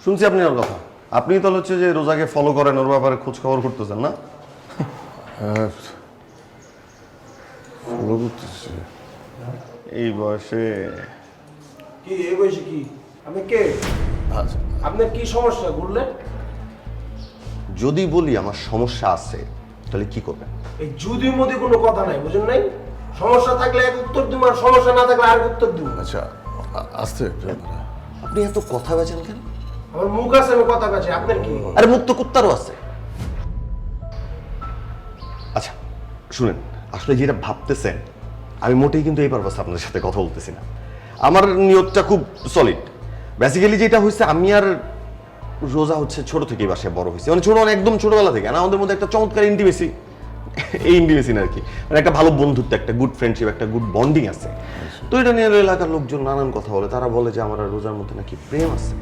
শুনছি আপনি ওর কথা। আপনি তো হচ্ছে যে রোজাকে ফলো করেন, ওর ব্যাপারে খোঁজ খবর করতেছেন না? হ্যাঁ, ফলো করতেছি। এই বয়সে কি এই বয়সে কি? আপনি কে? আচ্ছা, আপনার কি সমস্যা বললেন? যদি বলি আমার সমস্যা আছে, তাহলে কি করবেন? এই যদির মধ্যে কোনো কথা নাই, বুঝেন নাই? সমস্যা থাকলে এক উত্তর দিব, আর সমস্যা না থাকলে আর উত্তর দিব। আচ্ছা, আস্তে। আপনি এত কথা বেচেন কেন? আমার মুখ আছে, আমি কথা কাছে। আপনার কি? আরে মুখ তো কুত্তারও আছে। আচ্ছা শুনেন, আসলে যেটা ভাবতেছেন আমি মোটেই কিন্তু এই পারপাসে আপনাদের সাথে কথা বলতেছি না। আমার নিয়তটা খুব সলিড। বেসিক্যালি যেটা হয়েছে, আমি আর রোজা হচ্ছে ছোট থেকেই বাসায় বড় হয়েছে, মানে ছোট, একদম ছোটবেলা থেকে। আর আমাদের মধ্যে একটা চমৎকার ইন্টিমেসি, এই ইন্টিমেসি না আর কি, মানে একটা ভালো বন্ধুত্ব, একটা গুড ফ্রেন্ডশিপ, একটা গুড বন্ডিং আছে। তো এটা নিয়ে এলাকার লোকজন নানান কথা বলে। তারা বলে যে আমার আর রোজার মধ্যে নাকি প্রেম আছে।